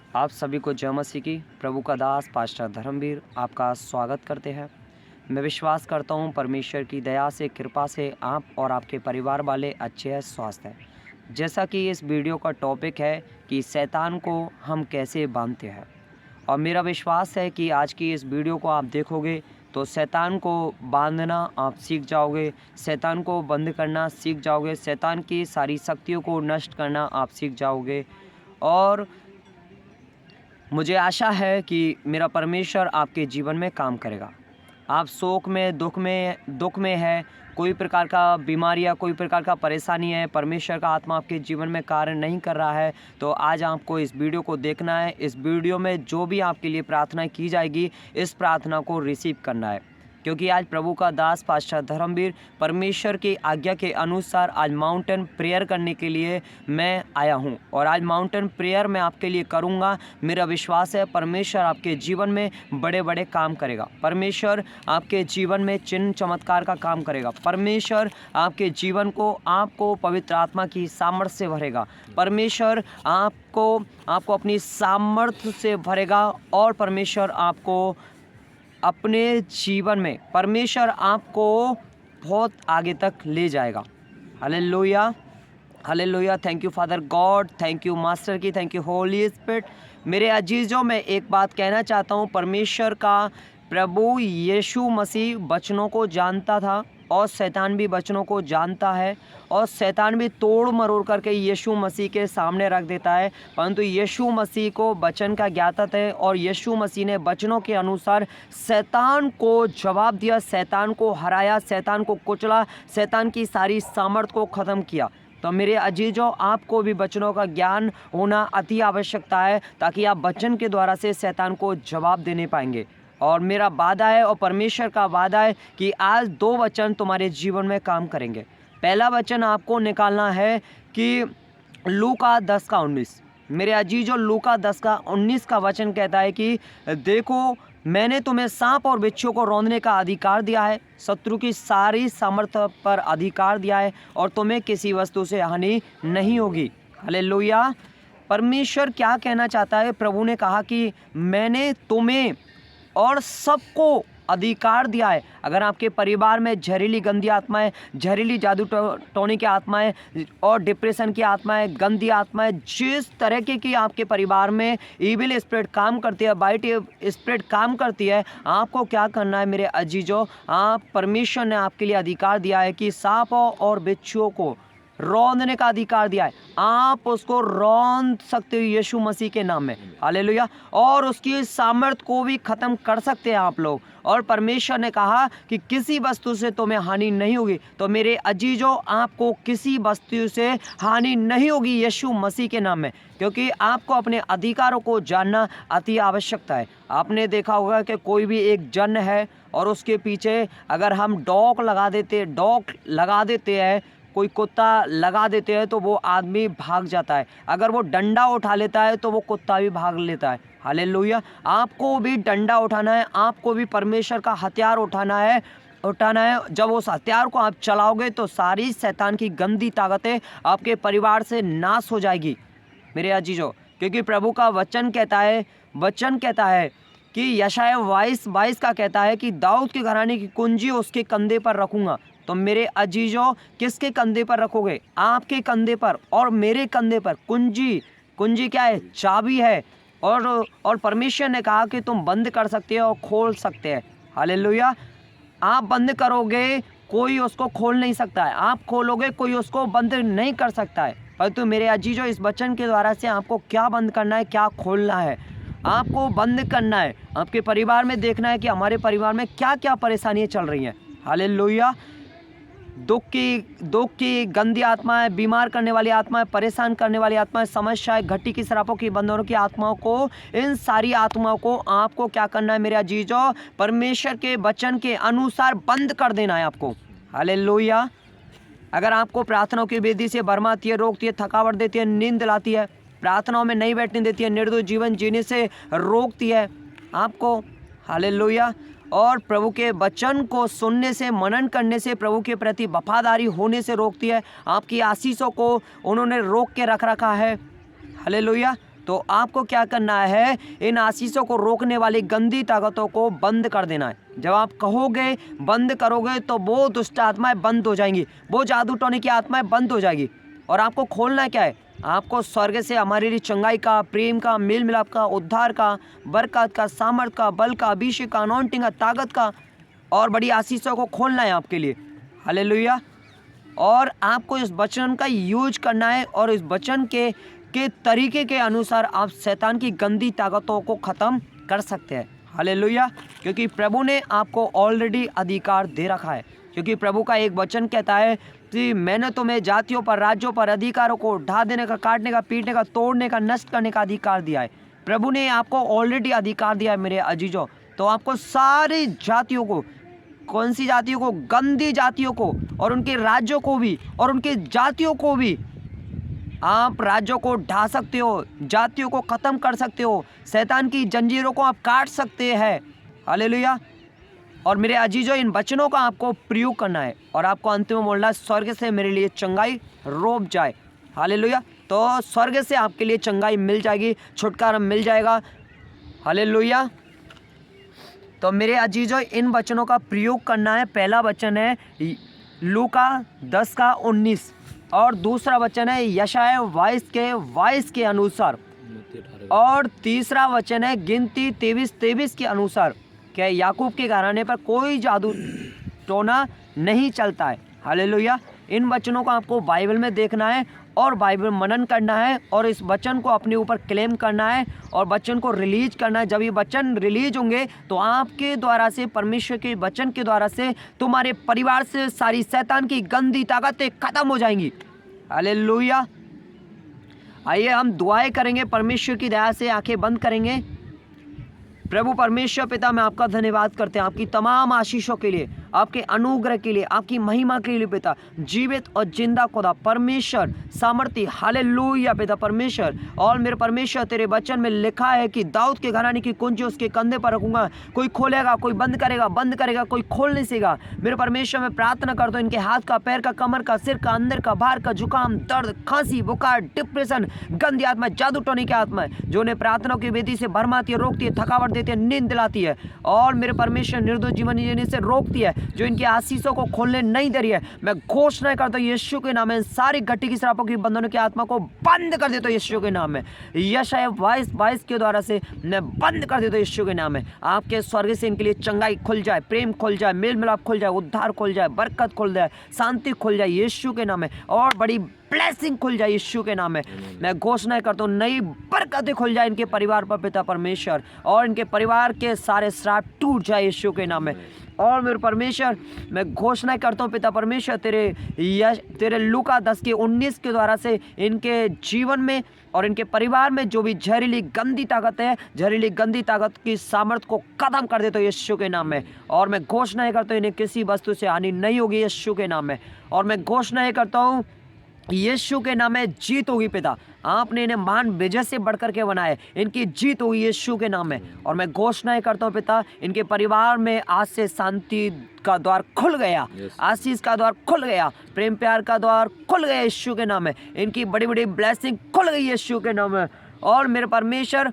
आप सभी को जय मसीह की। प्रभु का दास पास्टर धर्मवीर आपका स्वागत करते हैं। मैं विश्वास करता हूं परमेश्वर की दया से, कृपा से आप और आपके परिवार वाले अच्छे हैं, स्वस्थ हैं। जैसा कि इस वीडियो का टॉपिक है कि शैतान को हम कैसे बांधते हैं, और मेरा विश्वास है कि आज की इस वीडियो को आप देखोगे तो शैतान को बांधना आप सीख जाओगे, शैतान को बंद करना सीख जाओगे, शैतान की सारी शक्तियों को नष्ट करना आप सीख जाओगे। और मुझे आशा है कि मेरा परमेश्वर आपके जीवन में काम करेगा। आप शोक में, दुख में है, कोई प्रकार का बीमारी या कोई प्रकार का परेशानी है, परमेश्वर का आत्मा आपके जीवन में कार्य नहीं कर रहा है, तो आज आपको इस वीडियो को देखना है। इस वीडियो में जो भी आपके लिए प्रार्थना की जाएगी, इस प्रार्थना को रिसीव करना है, क्योंकि आज प्रभु का दास पास्टर धर्मवीर परमेश्वर की आज्ञा के अनुसार आज माउंटेन प्रेयर करने के लिए मैं आया हूं, और आज माउंटेन प्रेयर मैं आपके लिए करूंगा। मेरा विश्वास है परमेश्वर आपके जीवन में बड़े बड़े काम करेगा, परमेश्वर आपके जीवन में चिन्ह चमत्कार का काम करेगा, परमेश्वर आपके जीवन को, आपको पवित्र आत्मा की सामर्थ्य से भरेगा, परमेश्वर आपको अपनी सामर्थ्य से भरेगा, और परमेश्वर आपको अपने जीवन में, परमेश्वर आपको बहुत आगे तक ले जाएगा। Hallelujah, hallelujah. Thank you father God, thank you master की, थैंक यू होली स्पिरिट। मेरे अजीजों, मैं एक बात कहना चाहता हूँ। परमेश्वर का प्रभु यीशु मसीह वचनों को जानता था, और शैतान भी वचनों को जानता है, और शैतान भी तोड़ मरोड़ करके यीशु मसीह के सामने रख देता है, परंतु यीशु मसीह को वचन का ज्ञाता है, और यीशु मसीह ने वचनों के अनुसार शैतान को जवाब दिया, शैतान को हराया, शैतान को कुचला, शैतान की सारी सामर्थ को ख़त्म किया। तो मेरे अजीजों, आपको भी वचनों का ज्ञान होना अति आवश्यकता है, ताकि आप वचन के द्वारा से शैतान को जवाब देने पाएंगे। और मेरा वादा है, और परमेश्वर का वादा है कि आज 2 वचन तुम्हारे जीवन में काम करेंगे। पहला वचन आपको निकालना है कि लूका 10:19। मेरे अजीजों, लूका 10:19 का वचन कहता है कि देखो, मैंने तुम्हें सांप और बिच्छू को रौंदने का अधिकार दिया है, शत्रु की सारी सामर्थ्य पर अधिकार दिया है, और तुम्हें किसी वस्तु से हानि नहीं होगी। हालेलुया। परमेश्वर क्या कहना चाहता है? प्रभु ने कहा कि मैंने तुम्हें और सबको अधिकार दिया है। अगर आपके परिवार में जहरीली गंदी आत्माएं, जहरीली जादू टोने की आत्माएं और डिप्रेशन की आत्माएं, गंदी आत्माएं, जिस तरह की आपके परिवार में इविल स्पिरिट काम करती है, वाइट स्पिरिट काम करती है, आपको क्या करना है मेरे अजीजों? आप, परमेश्वर ने आपके लिए अधिकार दिया है कि सांपों और बिच्छुओं को रौंदने का अधिकार दिया है। आप उसको रौंद सकते हो यीशु मसीह के नाम में। हालेलुया। और उसकी सामर्थ को भी खत्म कर सकते हैं आप लोग। और परमेश्वर ने कहा कि किसी वस्तु से तुम्हें हानि नहीं होगी। तो मेरे अजीजों, आपको किसी वस्तु से हानि नहीं होगी यीशु मसीह के नाम में, क्योंकि आपको अपने अधिकारों को जानना अति आवश्यकता है। आपने देखा होगा कि कोई भी एक जन है, और उसके पीछे अगर हम डॉग लगा देते हैं, कोई कुत्ता लगा देते हैं, तो वो आदमी भाग जाता है। अगर वो डंडा उठा लेता है तो वो कुत्ता भी भाग लेता है। हालेलुया। आपको भी डंडा उठाना है, आपको भी परमेश्वर का हथियार उठाना है। जब उस हथियार को आप चलाओगे तो सारी शैतान की गंदी ताकतें आपके परिवार से नाश हो जाएगी मेरे अजीजों, क्योंकि प्रभु का वचन कहता है कि यशायाह 22:22 का कहता है कि दाऊद के घराने की कुंजी उसके कंधे पर रखूंगा। तो मेरे अजीजों, किसके कंधे पर रखोगे? आपके कंधे पर और मेरे कंधे पर। कुंजी क्या है? चाबी है। और परमेश्वर ने कहा कि तुम बंद कर सकते हो और खोल सकते हैं। हालेलुया। आप बंद करोगे, कोई उसको खोल नहीं सकता है। आप खोलोगे, कोई उसको बंद नहीं कर सकता है। परंतु मेरे अजीजों, इस वचन के द्वारा से आपको क्या बंद करना है, क्या खोलना है? आपको बंद करना है। आपके परिवार में देखना है कि हमारे परिवार में क्या क्या परेशानियां चल रही हैं। हालेलुया। दुख की गंदी आत्माएं, बीमार करने वाली आत्माएं, परेशान करने वाली आत्माएं, समस्याएं, घटी की शराबों की, बंधनों की आत्माओं को, इन सारी आत्माओं को आपको क्या करना है मेरे अजीजों? परमेश्वर के वचन के अनुसार बंद कर देना है आपको। हालेलुया। अगर आपको प्रार्थनाओं की वेदी से भरमाती है, रोकती है, थकावट देती है, नींद दिलाती है, प्रार्थनाओं में नहीं बैठने देती है, निर्दोष जीवन जीने से रोकती है आपको। हालेलुया। और प्रभु के वचन को सुनने से, मनन करने से, प्रभु के प्रति वफादारी होने से रोकती है। आपकी आशीषों को उन्होंने रोक के रखा है। हालेलुया। तो आपको क्या करना है, इन आशीषों को रोकने वाली गंदी ताकतों को बंद कर देना है। जब आप कहोगे, बंद करोगे, तो वो दुष्ट आत्माएं बंद हो जाएंगी, वो जादू टोने की आत्माएं बंद हो जाएगी। और आपको खोलना क्या है, आपको स्वर्ग से हमारे लिए चंगाई का, प्रेम का, मेल मिलाप का, उद्धार का, बरकत का, सामर्थ का, बल का, अभिषेक का, अनॉइंटिंग का, ताकत का और बड़ी आशीषों को खोलना है आपके लिए। हालेलुया। और आपको इस वचन का यूज करना है और इस वचन के तरीके के अनुसार आप शैतान की गंदी ताकतों को ख़त्म कर सकते हैं। हालेलुया। क्योंकि प्रभु ने आपको ऑलरेडी अधिकार दे रखा है। क्योंकि प्रभु का एक वचन कहता है कि मैंने तुम्हें जातियों पर, राज्यों पर, अधिकारों को ढा देने का, काटने का, पीटने का, तोड़ने का, नष्ट करने का अधिकार दिया है। प्रभु ने आपको ऑलरेडी अधिकार दिया है मेरे अजीजों। तो आपको सारी जातियों को, कौन सी जातियों को, गंदी जातियों को और उनके राज्यों को भी और उनके जातियों को भी, आप राज्यों को ढा सकते हो, जातियों को ख़त्म कर सकते हो, शैतान की जंजीरों को आप काट सकते हैं। हालेलुया। और मेरे अजीजों, इन वचनों का आपको प्रयोग करना है और आपको अंत में बोलना है, स्वर्ग से मेरे लिए चंगाई रोप जाए। हालेलुया। तो स्वर्ग से आपके लिए चंगाई मिल जाएगी, छुटकारा मिल जाएगा। हालेलुया। तो मेरे अजीजों, इन वचनों का प्रयोग करना है। पहला वचन है लूका 10:19 और दूसरा वचन है यशायाह 22 के अनुसार और तीसरा वचन है गिनती 23 के अनुसार। क्या याकूब के घराने पर कोई जादू टोना नहीं चलता है। हालेलुया। इन वचनों को आपको बाइबल में देखना है और बाइबल मनन करना है और इस वचन को अपने ऊपर क्लेम करना है और वचन को रिलीज करना है। जब ये वचन रिलीज होंगे तो आपके द्वारा से, परमेश्वर के वचन के द्वारा से, तुम्हारे परिवार से सारी शैतान की गंदी ताकतें खत्म हो जाएंगी। हालेलुया। आइए हम दुआएं करेंगे, परमेश्वर की दया से आंखें बंद करेंगे। प्रभु परमेश्वर पिता, मैं आपका धन्यवाद करते हैं आपकी तमाम आशीषों के लिए, आपके अनुग्रह के लिए, आपकी महिमा के लिए पिता। जीवित और जिंदा खुदा परमेश्वर, सामर्थी, हालेलुया पिता परमेश्वर। और मेरे परमेश्वर, तेरे वचन में लिखा है कि दाऊद के घराने की कुंजी उसके कंधे पर रखूंगा। कोई खोलेगा, कोई बंद करेगा, कोई खोल नहीं सकेगा। मेरे परमेश्वर, मैं प्रार्थना करता हूँ इनके हाथ का, पैर का, कमर का, सिर का, अंदर का, बाहर का, जुकाम, दर्द, खांसी, बुखार, डिप्रेशन, गंदी आत्मा, जादू टोने की आत्मा है जो उन्हें प्रार्थनाओं की वेदी से भरमाती है, रोकती है, थकावट देती है, नींद दिलाती है। और मेरे परमेश्वर, निर्दोष जीवन जीने से रोकती है, जो इनकी आशीषों को खोलने नहीं दे रही है। मैं घोषणा करता हूँ यीशु के नाम में, सारी गट्टी की श्रापों की बंधनों की आत्मा को बंद कर देता हूँ यीशु के नाम में। यशायाह 22 के द्वारा से मैं बंद कर देता हूँ यीशु के नाम में। आपके स्वर्ग से इनके लिए चंगाई खुल जाए, प्रेम खुल जाए, मेल मिलाप खुल जाए, उद्धार खुल जाए, बरकत खुल जाए, शांति खुल जाए यीशु के नाम में, और बड़ी ब्लेसिंग खुल जाए यीशु के नाम में। मैं घोषणा करता हूँ नई बरकतें खुल जाए इनके परिवार पर पिता परमेश्वर, और इनके परिवार के सारे श्राप टूट जाए यीशु के नाम में। और मेरे परमेश्वर, मैं घोषणा करता हूँ पिता परमेश्वर, तेरे लूका 10:19 के द्वारा से इनके जीवन में और इनके परिवार में जो भी जहरीली गंदी ताकत है, जहरीली गंदी ताकत की सामर्थ को खत्म कर देते हो यीशु के नाम में। और मैं घोषणा करता हूँ इन्हें किसी वस्तु से हानि नहीं होगी यीशु के नाम में। और मैं घोषणा करता हूँ यीशु के नाम में जीत होगी पिता। आपने इन्हें महान विजय से बढ़कर के बनाए, इनकी जीत होगी यीशु के नाम में। और मैं घोषणाएं करता हूँ पिता, इनके परिवार में आज से शांति का द्वार खुल गया, आशीष का द्वार खुल गया, प्रेम प्यार का द्वार खुल गया यीशु के नाम में। इनकी बड़ी बड़ी ब्लेसिंग खुल गई यीशु के नाम में। और मेरे परमेश्वर,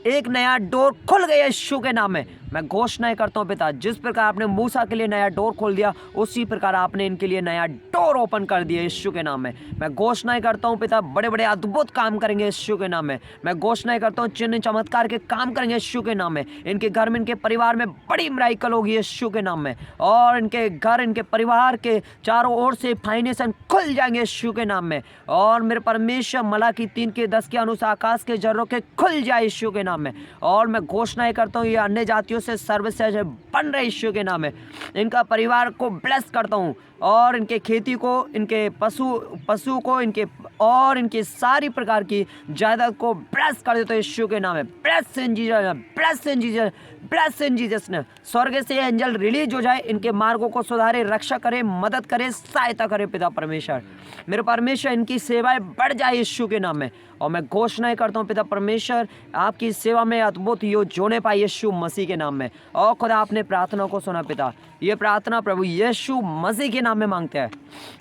एक नया डोर खुल गया यीशु के नाम में। मैं घोषणाएं करता हूँ पिता, जिस प्रकार आपने मूसा के लिए नया डोर खोल दिया, उसी प्रकार आपने इनके लिए नया डोर ओपन कर दिया यीशु के नाम में। मैं घोषणाएं करता हूँ पिता, बड़े बड़े अद्भुत काम करेंगे यीशु के नाम में। मैं घोषणाएं करता हूँ चिन्ह चमत्कार के काम करेंगे यीशु के नाम में। इनके घर में, इनके परिवार में बड़ी मिराकल होगी यीशु के नाम में। और इनके घर, इनके परिवार के चारों ओर से फाइनेंस खुल जाएंगे यीशु के नाम में। और मेरे परमेश्वर, मलाकी 3:10 के अनुसार आकाश के जर्रों के खुल जाए यीशु के नाम में। और मैं घोषणाएं करता हूँ ये अन्य जातियों से सर्वश्रेष्ठ बन रहे यीशु के नाम में। इनका परिवार को ब्लेस करता हूँ, और इनके खेती को, इनके पशु को, इनके और इनकी सारी प्रकार की जायदाद को ब्लेस कर देता हूँ यीशु के नाम में। ब्लेस इन जीसस, ब्लेस इन जीसस, ब्लेस इन जीसस ने। स्वर्ग से एंजल रिलीज हो जाए, इनके मार्गों को सुधारे, रक्षा करे, मदद करे, सहायता करे पिता परमेश्वर। मेरे परमेश्वर, इनकी सेवाएं बढ़ जाए यीशु के नाम में। और मैं घोषणाएं करता हूँ पिता परमेश्वर, आपकी सेवा में अद्भुत योग जोड़ने पाए यीशु मसीह के नाम में। और खुदा, आपने प्रार्थना को सुना पिता। ये प्रार्थना प्रभु यीशु मसीह के नाम में मांगते हैं।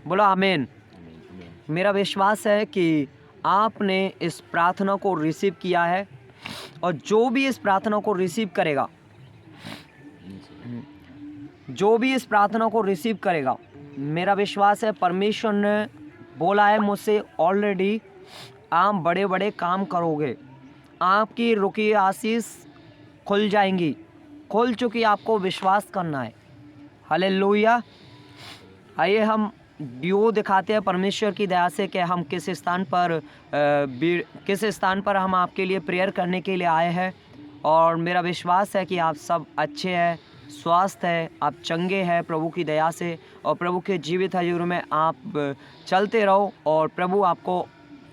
बोलो आमीन। मेरा विश्वास है कि आपने इस प्रार्थना को रिसीव किया है और जो भी इस प्रार्थना को रिसीव करेगा, जो भी इस प्रार्थना को रिसीव करेगा, मेरा विश्वास है परमेश्वर ने बोला है मुझसे ऑलरेडी, आप बड़े बड़े काम करोगे, आपकी रुकी आशीष खुल जाएंगी, खुल चुकी, आपको विश्वास करना है। हालेलुया। आइए हम व्यू दिखाते हैं परमेश्वर की दया से कि हम किस स्थान पर हम आपके लिए प्रेयर करने के लिए आए हैं। और मेरा विश्वास है कि आप सब अच्छे हैं, स्वस्थ है, आप चंगे हैं प्रभु की दया से, और प्रभु के जीवित हजूर में आप चलते रहो और प्रभु आपको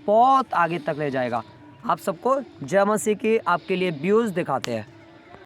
बहुत आगे तक ले जाएगा। आप सबको जय मसीह की आपके लिए व्यूज़ दिखाते हैं।